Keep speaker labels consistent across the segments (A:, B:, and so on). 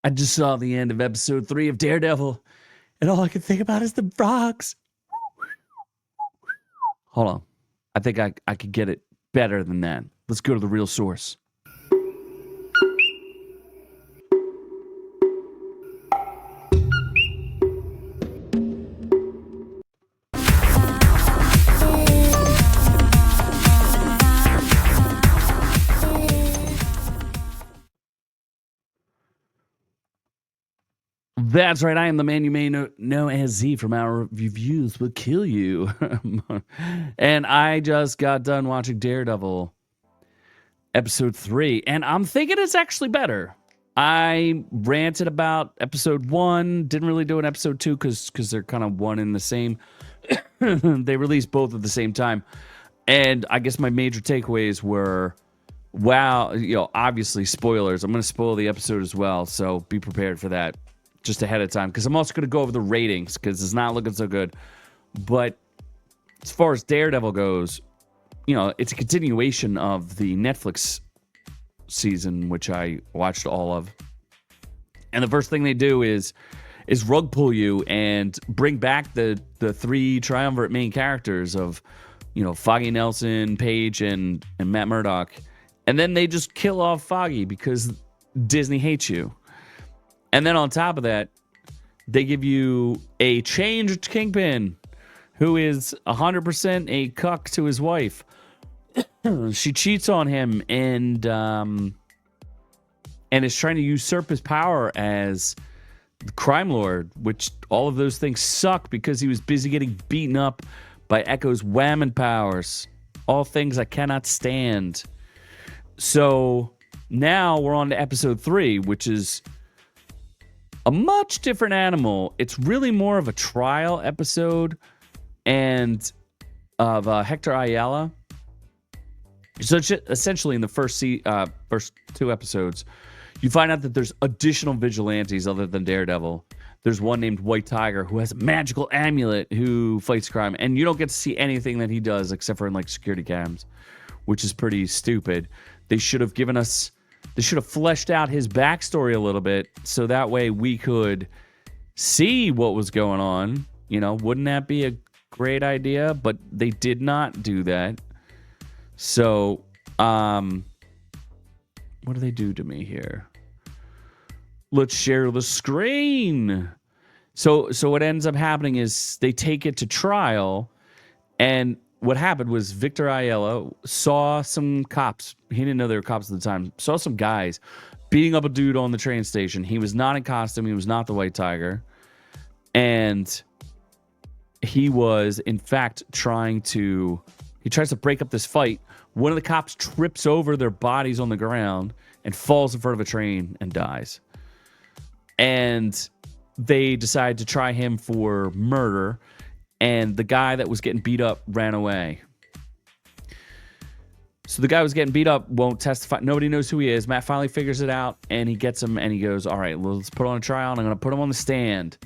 A: I just saw the end of episode 3 of Daredevil, and all I can think about is the frogs. Hold on. I think I could get it better than that. Let's go to the real source. That's right. I am the man you may know as Z from Our Reviews Will Kill You. And I just got done watching Daredevil episode 3, and I'm thinking it's actually better. I ranted about episode 1, didn't really do an episode 2 because they're kind of one and the same. They released both at the same time. And I guess my major takeaways were, wow, obviously spoilers. I'm going to spoil the episode as well, so be prepared for that just ahead of time, because I'm also going to go over the ratings because it's not looking so good. But as far as Daredevil goes, it's a continuation of the Netflix season, which I watched all of. And the first thing they do is rug pull you and bring back the three triumvirate main characters of, Foggy Nelson, Paige, and Matt Murdock. And then they just kill off Foggy because Disney hates you. And then on top of that, they give you a changed Kingpin who is 100% a cuck to his wife. She cheats on him and is trying to usurp his power as the crime lord, which all of those things suck because he was busy getting beaten up by Echo's whammon powers. All things I cannot stand. So now we're on to episode 3, which is a much different animal. It's really more of a trial episode and of Hector Ayala. So essentially in the first 2 episodes, you find out that there's additional vigilantes other than Daredevil. There's one named White Tiger who has a magical amulet who fights crime, and you don't get to see anything that he does except for in security cams, which is pretty stupid. They should have fleshed out his backstory a little bit so that way we could see what was going on. Wouldn't that be a great idea? But they did not do that. So, what do they do to me here? Let's share the screen. So what ends up happening is they take it to trial, and what happened was Victor Aiello saw some cops. He didn't know they were cops at the time. Saw some guys beating up a dude on the train station. He was not in costume. He was not the White Tiger. And he was, in fact, he tries to break up this fight. One of the cops trips over their bodies on the ground and falls in front of a train and dies. And they decide to try him for murder. And the guy that was getting beat up ran away. So the guy who was getting beat up won't testify. Nobody knows who he is. Matt finally figures it out, and he gets him, and he goes, all right, let's put on a trial, and I'm going to put him on the stand.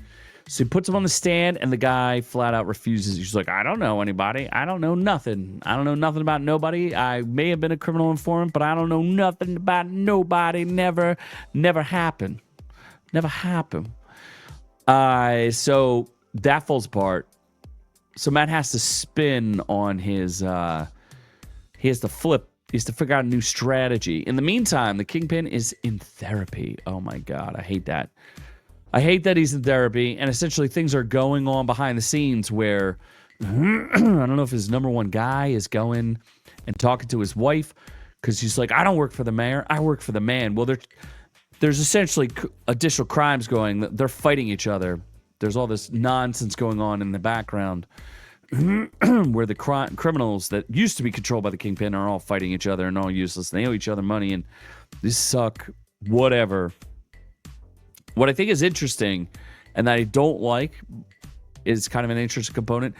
A: So he puts him on the stand, and the guy flat out refuses. He's like, I don't know anybody. I don't know nothing. I don't know nothing about nobody. I may have been a criminal informant, but I don't know nothing about nobody. Never happened. Never happened. So that falls apart. So Matt has to spin on his, he has to flip. He has to figure out a new strategy. In the meantime, the Kingpin is in therapy. Oh my God, I hate that. I hate that he's in therapy, and essentially things are going on behind the scenes where, I don't know if his number one guy is going and talking to his wife, because he's like, I don't work for the mayor, I work for the man. Well, there's essentially additional crimes going. They're fighting each other. There's all this nonsense going on in the background where the criminals that used to be controlled by the Kingpin are all fighting each other and all useless. They owe each other money and they suck, whatever. What I think is interesting and that I don't like is kind of an interesting component.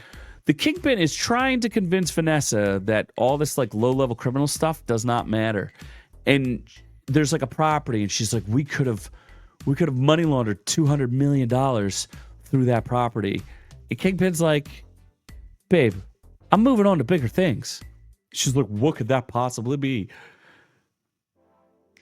A: The Kingpin is trying to convince Vanessa that all this low-level criminal stuff does not matter. And there's a property and she's like, we could have money laundered $200 million through that property. And Kingpin's like, babe, I'm moving on to bigger things. She's like, what could that possibly be?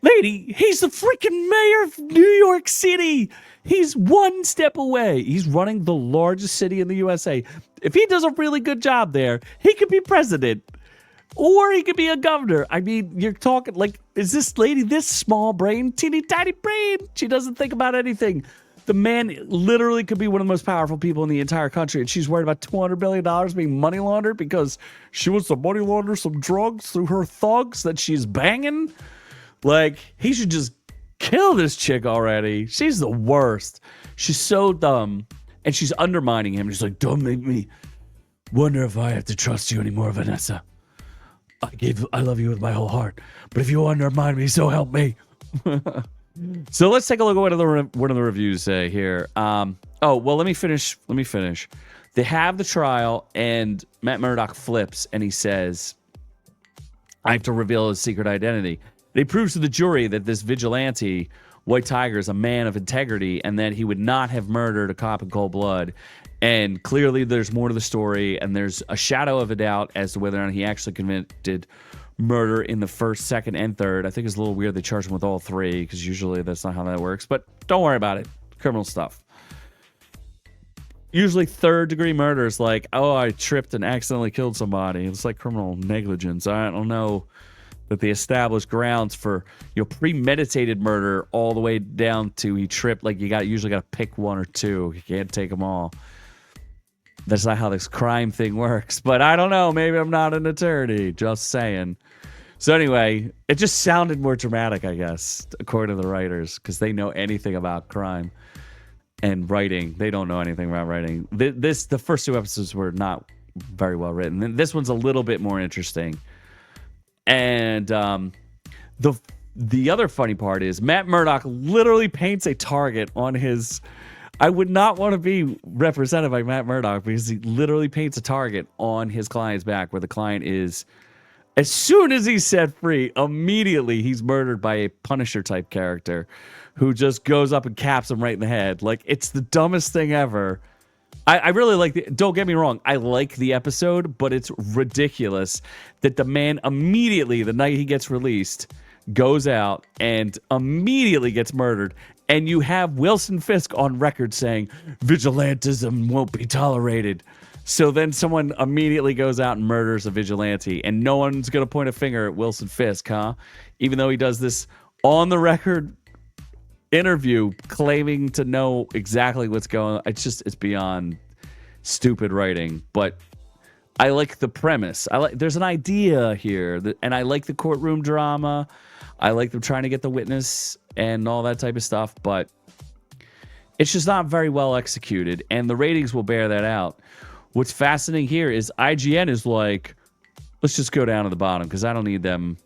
A: Lady, he's the freaking mayor of New York City. He's one step away. He's running the largest city in the USA. If he does a really good job there, he could be president. Or he could be a governor. I mean, you're talking like, is this lady this small brain, teeny tiny brain? She doesn't think about anything. The man literally could be one of the most powerful people in the entire country, and she's worried about $200 billion being money laundered because she wants to money launder some drugs through her thugs that she's banging. Like, he should just kill this chick already. She's the worst. She's so dumb, and she's undermining him. She's like, don't make me wonder if I have to trust you anymore, Vanessa. I love you with my whole heart, but if you undermine me, so help me. So let's take a look at what the reviews say here. Let me finish. They have the trial, and Matt Murdock flips, and he says, I have to reveal his secret identity. He proves to the jury that this vigilante, White Tiger, is a man of integrity, and that he would not have murdered a cop in cold blood. And clearly there's more to the story, and there's a shadow of a doubt as to whether or not he actually committed murder in the first, second, and third. I think it's a little weird they charged him with all three, because usually that's not how that works. But don't worry about it. Criminal stuff. Usually third-degree murder is like, oh, I tripped and accidentally killed somebody. It's like criminal negligence. I don't know that they established grounds for, premeditated murder all the way down to he tripped. Like, you usually got to pick one or two. You can't take them all. That's not how this crime thing works. But I don't know. Maybe I'm not an attorney. Just saying. So anyway, it just sounded more dramatic, I guess, according to the writers, because they know anything about crime and writing. They don't know anything about writing. The first two episodes were not very well written. And this one's a little bit more interesting. And the other funny part is Matt Murdock literally paints a target on his. I would not want to be represented by Matt Murdock because he literally paints a target on his client's back where the client is. As soon as he's set free, immediately he's murdered by a Punisher type character who just goes up and caps him right in the head. Like, it's the dumbest thing ever. I really like don't get me wrong, I like the episode, but it's ridiculous that the man immediately, the night he gets released, goes out and immediately gets murdered. And you have Wilson Fisk on record saying, vigilantism won't be tolerated. So then someone immediately goes out and murders a vigilante, and no one's going to point a finger at Wilson Fisk, huh? Even though he does this on the record interview claiming to know exactly what's going on. It's beyond stupid writing, but I like the premise. There's an idea here, and I like the courtroom drama. I like them trying to get the witness and all that type of stuff, but it's just not very well executed, and the ratings will bear that out. What's fascinating here is IGN is like, let's just go down to the bottom because I don't need them.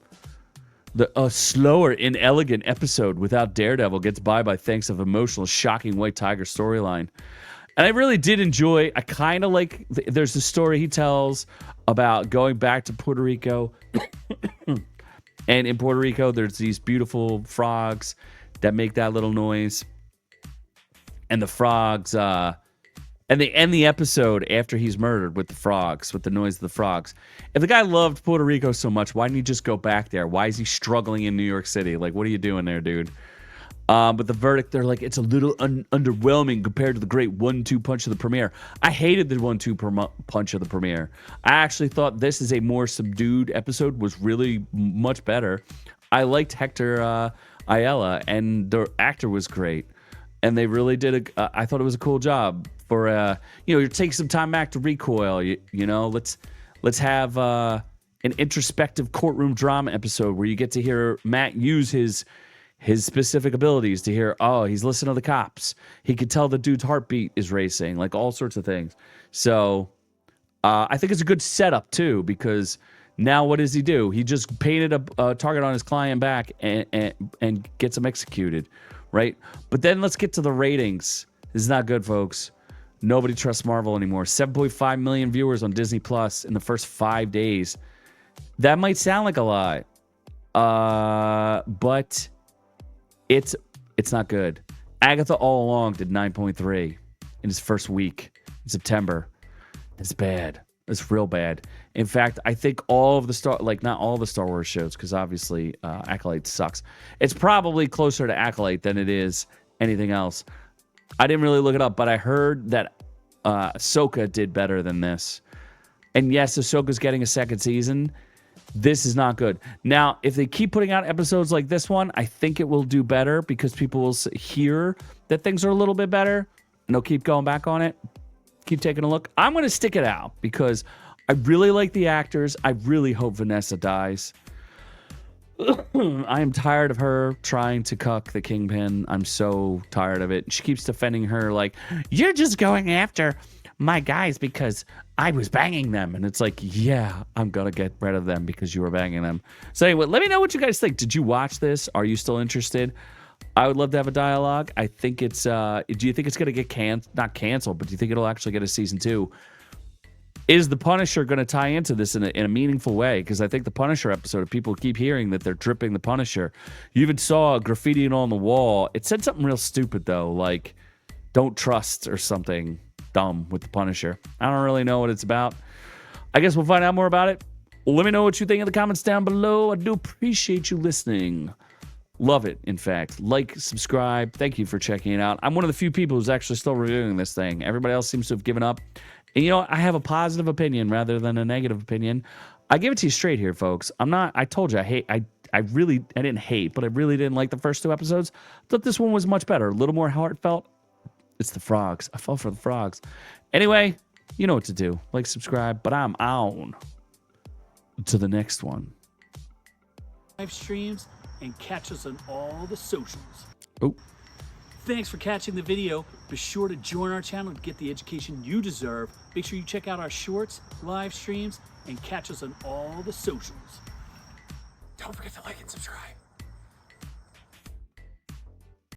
A: A slower, inelegant episode without Daredevil gets by thanks of emotional, shocking White Tiger storyline. And I really did enjoy, I kind of like, there's a story he tells about going back to Puerto Rico. And in Puerto Rico, there's these beautiful frogs that make that little noise. And the frogs, and they end the episode after he's murdered with the frogs, with the noise of the frogs. If the guy loved Puerto Rico so much, why didn't he just go back there? Why is he struggling in New York City? Like, what are you doing there, dude? But the verdict, they're like, it's a little underwhelming compared to the great 1-2 punch of the premiere. I hated the 1-2 punch of the premiere. I actually thought this is a more subdued episode, was really much better. I liked Hector Ayala, and the actor was great. And they really did I thought it was a cool job for, you take some time back to recoil. Let's have an introspective courtroom drama episode where you get to hear Matt use his specific abilities to hear, oh, he's listening to the cops. He could tell the dude's heartbeat is racing, like all sorts of things. So I think it's a good setup, too, because now what does he do? He just painted a target on his client back and gets him executed, right? But then let's get to the ratings. This is not good, folks. Nobody trusts Marvel anymore. 7.5 million viewers on Disney Plus in the first 5 days. That might sound like a lot, but it's not good. Agatha All Along did 9.3 in his first week in September. It's bad. It's real bad. In fact, I think all of the not all the Star Wars shows, because obviously Acolyte sucks. It's probably closer to Acolyte than it is anything else. I didn't really look it up, but I heard that Ahsoka did better than this. And yes, Ahsoka's getting a second season. This is not good. Now, if they keep putting out episodes like this one, I think it will do better because people will hear that things are a little bit better, and they'll keep going back on it. Keep taking a look. I'm going to stick it out because I really like the actors. I really hope Vanessa dies. I am tired of her trying to cuck the Kingpin. I'm so tired of it. She keeps defending her like, you're just going after my guys because I was banging them. And it's like, yeah, I'm going to get rid of them because you were banging them. So anyway, let me know what you guys think. Did you watch this? Are you still interested? I would love to have a dialogue. I think it's, do you think it's going to get not canceled, but do you think it'll actually get a season 2? Is the Punisher going to tie into this in a meaningful way? Because I think the Punisher episode, people keep hearing that they're dripping the Punisher. You even saw graffiti on the wall. It said something real stupid, though, like, don't trust or something dumb with the Punisher. I don't really know what it's about. I guess we'll find out more about it. Let me know what you think in the comments down below. I do appreciate you listening. Love it, in fact. Like, subscribe. Thank you for checking it out. I'm one of the few people who's actually still reviewing this thing. Everybody else seems to have given up. And, you know, I have a positive opinion rather than a negative opinion. I give it to you straight here, folks. I told you, I didn't hate, but I really didn't like the first 2 episodes. I thought this one was much better. A little more heartfelt. It's the frogs. I fell for the frogs. Anyway, you know what to do. Like, subscribe, but I'm on to the next one.
B: Live streams and catch us on all the socials.
A: Oh.
B: Thanks for catching the video. Be sure to join our channel to get the education you deserve. Make sure you check out our shorts, live streams, and catch us on all the socials. Don't forget to like and subscribe.